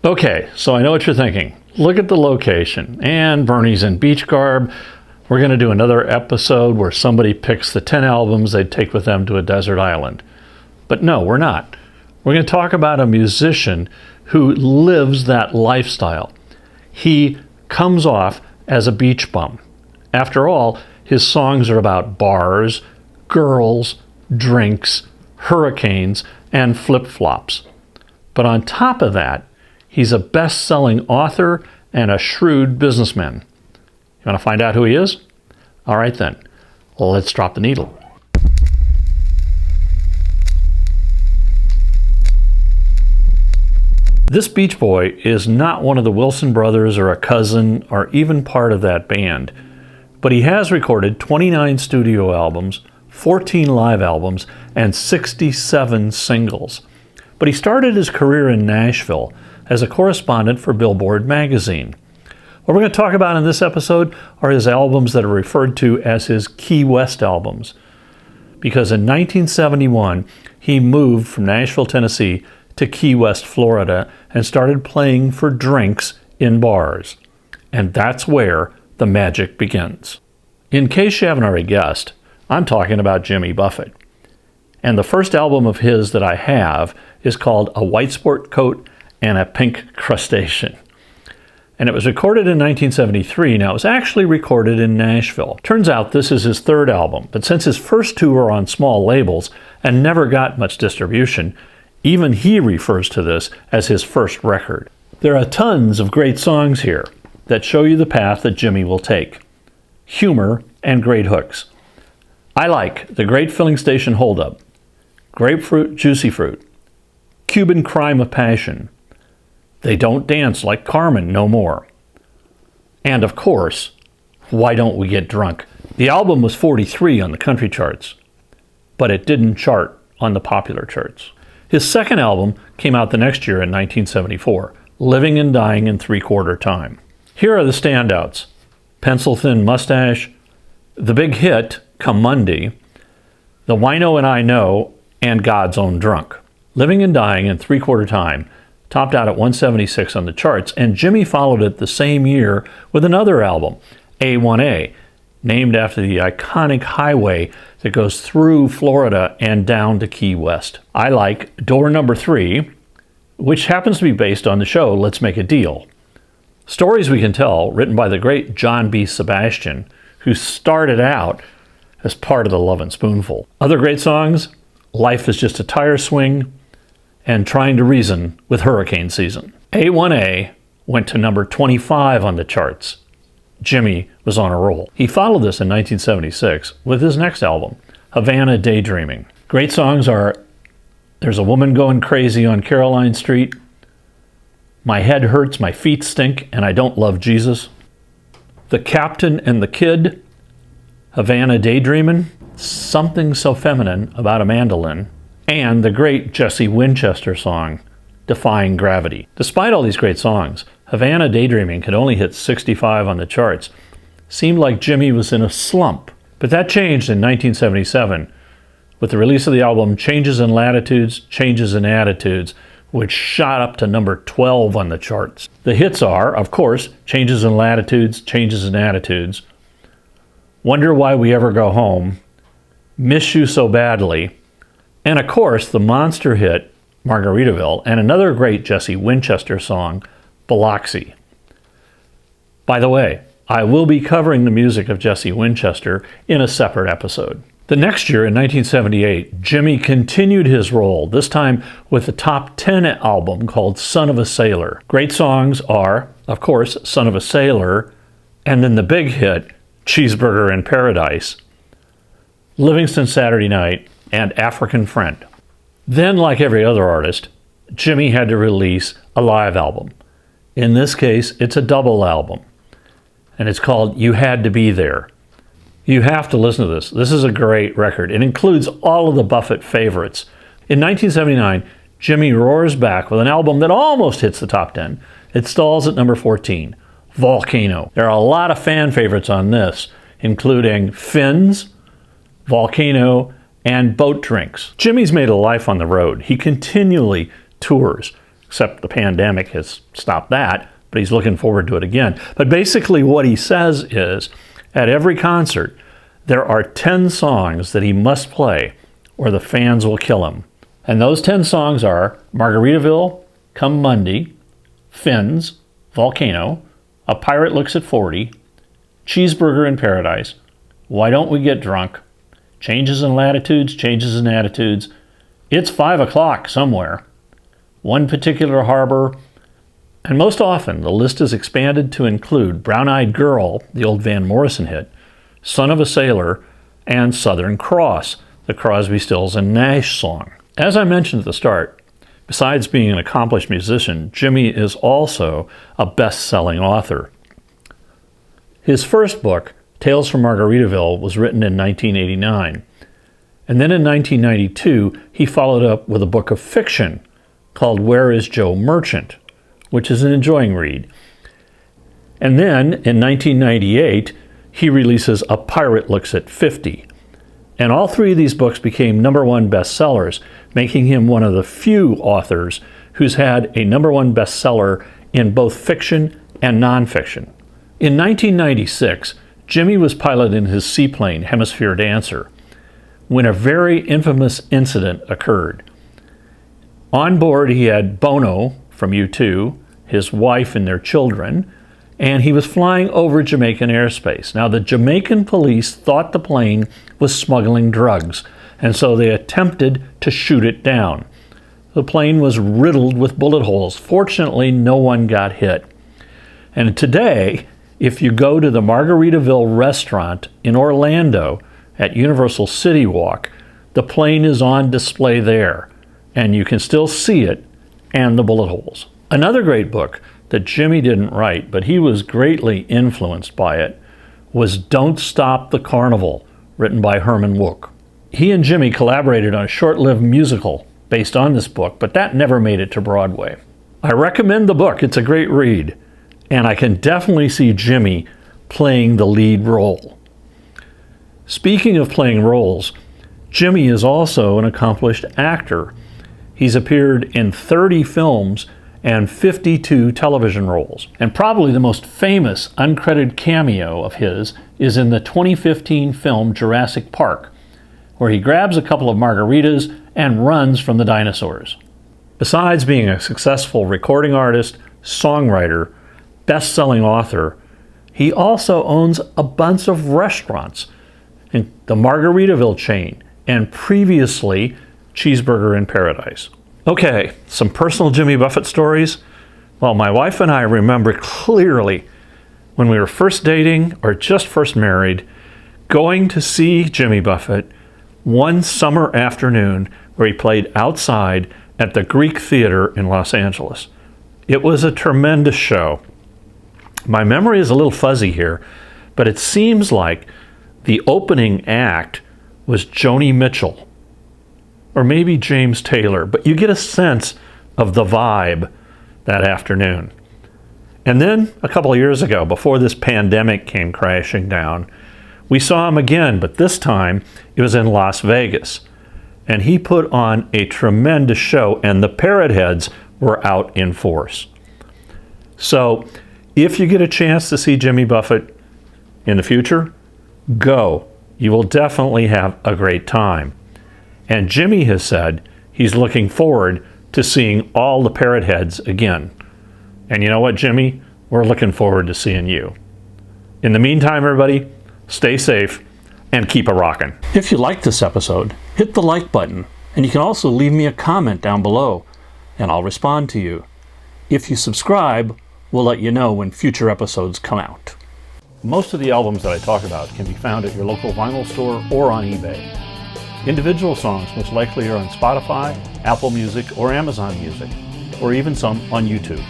Okay, so I know what you're thinking. Look at the location. And Bernie's in beach garb. We're going to do another episode where somebody picks the 10 albums they'd take with them to a desert island. But no, we're not. We're going to talk about a musician who lives that lifestyle. He comes off as a beach bum. After all, his songs are about bars, girls, drinks, hurricanes, and flip-flops. But on top of that, he's a best-selling author and a shrewd businessman. You want to find out who he is? All right then, let's drop the needle. This Beach Boy is not one of the Wilson brothers or a cousin or even part of that band, but he has recorded 29 studio albums, 14 live albums, and 67 singles. But he started his career in Nashville as a correspondent for Billboard magazine. What we're going to talk about in this episode are his albums that are referred to as his Key West albums. Because in 1971, he moved from Nashville, Tennessee to Key West, Florida, and started playing for drinks in bars. And that's where the magic begins. In case you haven't already guessed, I'm talking about Jimmy Buffett. And the first album of his that I have is called A White Sport Coat and a Pink Crustacean. And it was recorded in 1973. Now, it was actually recorded in Nashville. Turns out this is his third album, but since his first two were on small labels and never got much distribution, even he refers to this as his first record. There are tons of great songs here that show you the path that Jimmy will take. Humor and great hooks. I like The Great Filling Station Holdup, Grapefruit, Juicy Fruit, Cuban Crime of Passion, They Don't Dance Like Carmen No More, and of course, Why Don't We Get Drunk? The album was 43 on the country charts, but it didn't chart on the popular charts. His second album came out the next year in 1974, Living and Dying in Three-Quarter Time. Here are the standouts: Pencil Thin Mustache, the big hit, Come Monday, The Wino and I Know, and God's Own Drunk. Living and Dying in Three-Quarter Time topped out at 176 on the charts, and Jimmy followed it the same year with another album, A1A, named after the iconic highway that goes through Florida and down to Key West. I like Door Number 3, which happens to be based on the show Let's Make a Deal. Stories We Can Tell, written by the great John B. Sebastian, who started out as part of the Lovin' Spoonful. Other great songs, Life is Just a Tire Swing, and Trying to Reason with Hurricane Season. A1A went to number 25 on the charts. Jimmy was on a roll. He followed this in 1976 with his next album, Havana Daydreaming. Great songs are There's a Woman Going Crazy on Caroline Street, My Head Hurts, My Feet Stink, and I Don't Love Jesus, The Captain and the Kid, Havana Daydreamin', Something So Feminine About a Mandolin, and the great Jesse Winchester song, Defying Gravity. Despite all these great songs, Havana Daydreaming could only hit 65 on the charts. Seemed like Jimmy was in a slump. But that changed in 1977 with the release of the album Changes in Latitudes, Changes in Attitudes, which shot up to number 12 on the charts. The hits are, of course, Changes in Latitudes, Changes in Attitudes, Wonder Why We Ever Go Home, Miss You So Badly, and of course the monster hit Margaritaville, and another great Jesse Winchester song, Biloxi. By the way, I will be covering the music of Jesse Winchester in a separate episode. The next year, in 1978, Jimmy continued his role, this time with the top 10 album called Son of a Sailor. Great songs are, of course, Son of a Sailor, and then the big hit, Cheeseburger in Paradise, Livingston Saturday Night, and African Friend. Then, like every other artist, Jimmy had to release a live album. In this case, it's a double album, and it's called You Had to Be There. You have to listen to this. This is a great record. It includes all of the Buffett favorites. In 1979, Jimmy roars back with an album that almost hits the top 10. It stalls at number 14, Volcano. There are a lot of fan favorites on this, including Fins, Volcano, and Boat Drinks. Jimmy's made a life on the road. He continually tours, except the pandemic has stopped that, but he's looking forward to it again. But basically what he says is, at every concert, there are 10 songs that he must play or the fans will kill him. And those 10 songs are Margaritaville, Come Monday, Fins, Volcano, A Pirate Looks at 40, Cheeseburger in Paradise, Why Don't We Get Drunk, Changes in Latitudes, Changes in Attitudes, It's 5 o'clock somewhere, One Particular Harbor, and most often the list is expanded to include Brown-Eyed Girl, the old Van Morrison hit, Son of a Sailor, and Southern Cross, the Crosby, Stills, and Nash song. As I mentioned at the start, besides being an accomplished musician, Jimmy is also a best-selling author. His first book, Tales from Margaritaville, was written in 1989. And then in 1992, he followed up with a book of fiction called Where is Joe Merchant?, which is an enjoying read. And then in 1998, he releases A Pirate Looks at 50. And all three of these books became #1 bestsellers, making him one of the few authors who's had a #1 bestseller in both fiction and nonfiction. In 1996, Jimmy was piloting his seaplane, Hemisphere Dancer, when a very infamous incident occurred. On board, he had Bono from U2, his wife and their children, and he was flying over Jamaican airspace. Now, the Jamaican police thought the plane was smuggling drugs, and so they attempted to shoot it down. The plane was riddled with bullet holes. Fortunately, no one got hit. And today, if you go to the Margaritaville restaurant in Orlando at Universal City Walk, the plane is on display there, and you can still see it and the bullet holes. Another great book that Jimmy didn't write, but he was greatly influenced by it, was Don't Stop the Carnival, written by Herman Wouk. He and Jimmy collaborated on a short-lived musical based on this book, but that never made it to Broadway. I recommend the book. It's a great read, and I can definitely see Jimmy playing the lead role. Speaking of playing roles, Jimmy is also an accomplished actor. He's appeared in 30 films and 52 television roles. And probably the most famous uncredited cameo of his is in the 2015 film Jurassic Park, where he grabs a couple of margaritas and runs from the dinosaurs. Besides being a successful recording artist, songwriter, best-selling author, he also owns a bunch of restaurants in the Margaritaville chain and previously Cheeseburger in Paradise. Okay, some personal Jimmy Buffett stories. Well, my wife and I remember clearly when we were first dating or just first married, going to see Jimmy Buffett one summer afternoon where he played outside at the Greek Theater in Los Angeles. It was a tremendous show. My memory is a little fuzzy here, but it seems like the opening act was Joni Mitchell, or maybe James Taylor, but you get a sense of the vibe that afternoon. And then a couple of years ago, before this pandemic came crashing down, we saw him again, but this time it was in Las Vegas. And he put on a tremendous show, and the Parrot Heads were out in force. So if you get a chance to see Jimmy Buffett in the future, go. You will definitely have a great time. And Jimmy has said he's looking forward to seeing all the Parrot Heads again. And you know what, Jimmy? We're looking forward to seeing you. In the meantime, everybody, stay safe and keep a rockin'. If you liked this episode, hit the like button, and you can also leave me a comment down below, and I'll respond to you. If you subscribe, we'll let you know when future episodes come out. Most of the albums that I talk about can be found at your local vinyl store or on eBay. Individual songs most likely are on Spotify, Apple Music, or Amazon Music, or even some on YouTube.